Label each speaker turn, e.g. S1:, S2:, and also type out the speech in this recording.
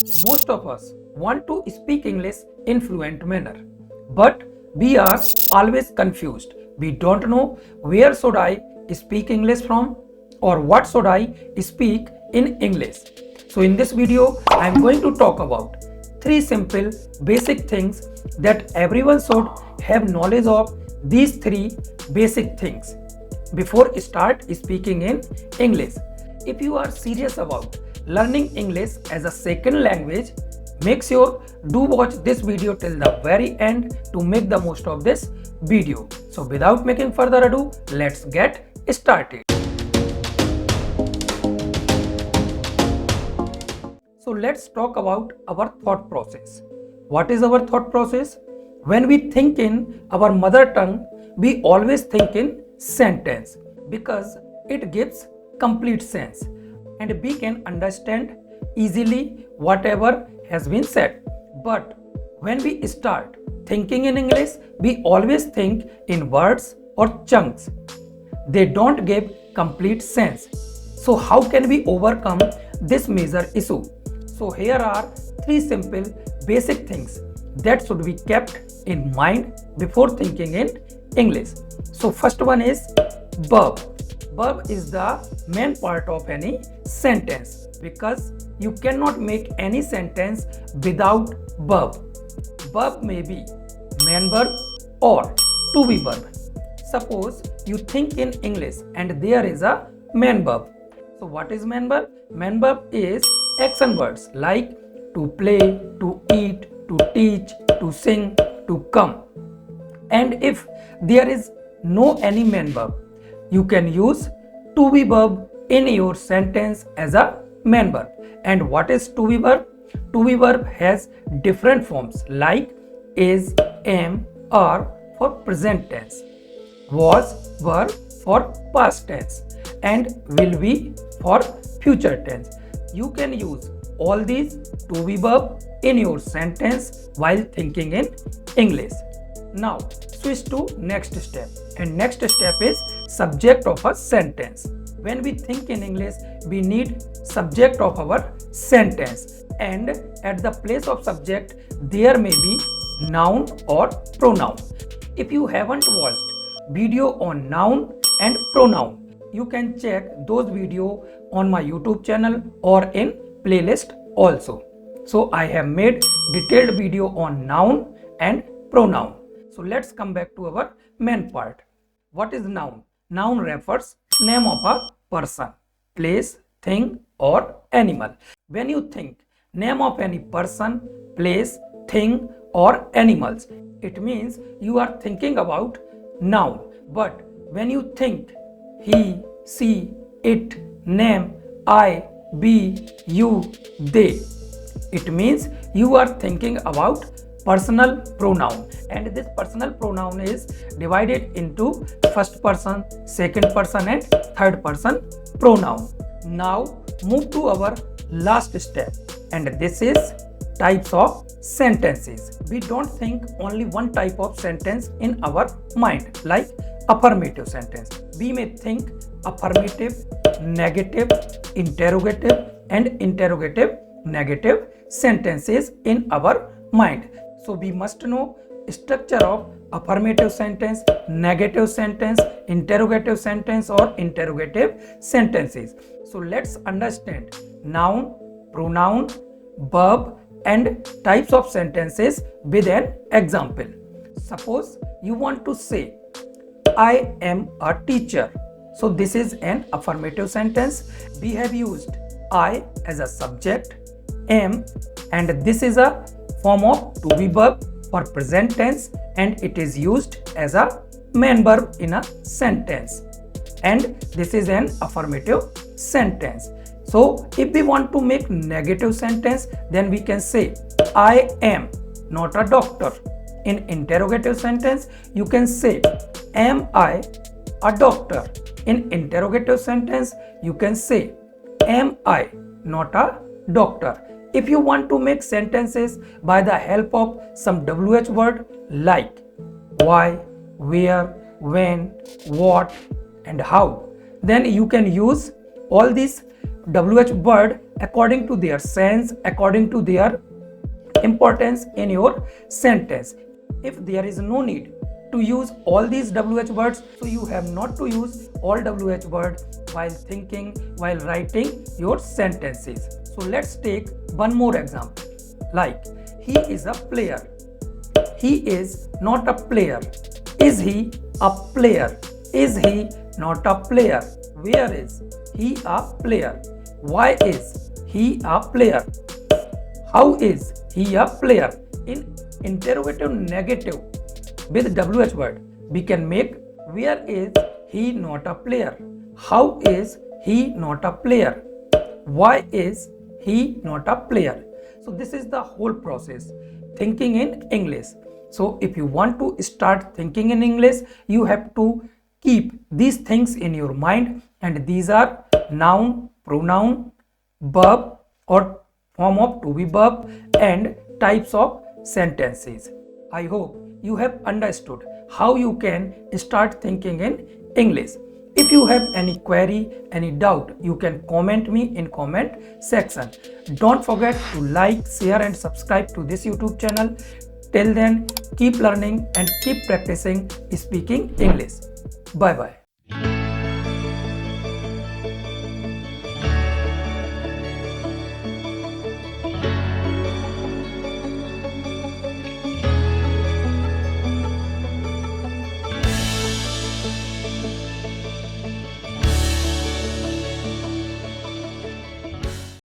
S1: Most of us want to speak English in fluent manner, but we are always confused. We don't know where should I speak English from or what should I speak in English. So in this video, I am going to talk about three simple basic things that everyone should have knowledge of. These three basic things before start speaking in English. If you are serious about learning English as a second language, make sure do watch this video till the very end to make the most of this video. So without making further ado, let's get started. So let's talk about our thought process. What is our thought process? When we think in our mother tongue, we always think in sentence because it gives complete sense and we can understand easily whatever has been said. But when we start thinking in English, we always think in words or chunks. They don't give complete sense. So how can we overcome this major issue? So here are three simple basic things that should be kept in mind before thinking in English. So first one is verb. Verb is the main part of any sentence because you cannot make any sentence without verb. Verb may be main verb or to be verb. Suppose you think in English and there is a main verb. So what is main verb? Main verb is action words like to play, to eat, to teach, to sing, to come. And if there is no any main verb, you can use to be verb in your sentence as a main verb. And what is to be verb? To be verb has different forms like is, am, are for present tense, was, were for past tense, and will be for future tense. You can use all these to be verb in your sentence while thinking in English. Now switch to next step, and next step is subject of a sentence. When we think in English, we need subject of our sentence, and at the place of subject there may be noun or pronoun. If you haven't watched video on noun and pronoun, you can check those video on my YouTube channel or in playlist also. So I have made detailed video on noun and pronoun. So let's come back to our main part. What is noun? Noun refers name of a person, place, thing or animal. When you think name of any person, place, thing or animals, it means you are thinking about noun. But when you think he, she, it, name, I, we, you, they, it means you are thinking about personal pronoun, and this personal pronoun is divided into first person, second person and third person pronoun. Now move to our last step, and this is types of sentences. We don't think only one type of sentence in our mind like affirmative sentence. We may think affirmative, negative, interrogative and interrogative negative sentences in our mind. So we must know structure of affirmative sentence, negative sentence, interrogative sentence or interrogative sentences. So let's understand noun, pronoun, verb and types of sentences with an example. Suppose you want to say I am a teacher. So this is an affirmative sentence. We have used I as a subject, am, and this is a form of to be verb for present tense, and it is used as a main verb in a sentence, and this is an affirmative sentence. So if we want to make negative sentence, then we can say I am not a doctor. In interrogative sentence, you can say am I a doctor. In interrogative sentence, you can say am I not a doctor. If you want to make sentences by the help of some WH word like why, where, when, what and how, then you can use all these WH word according to their sense, according to their importance in your sentence. If there is no need to use all these WH words, so you have not to use all WH words while thinking, while writing your sentences. So let's take one more example, like he is a player. He is not a player. Is he a player? Is he not a player? Where is he a player? Why is he a player? How is he a player? In interrogative negative with WH word, we can make where is he not a player? How is he not a player? Why is he not a player? So this is the whole process, thinking in English. So if you want to start thinking in English, you have to keep these things in your mind, and these are noun, pronoun, verb or form of to be verb, and types of sentences. I hope you have understood how you can start thinking in English. If you have any query, any doubt, you can comment me in comment section. Don't forget to like, share and subscribe to this YouTube channel. Till then, keep learning and keep practicing speaking English. Bye bye.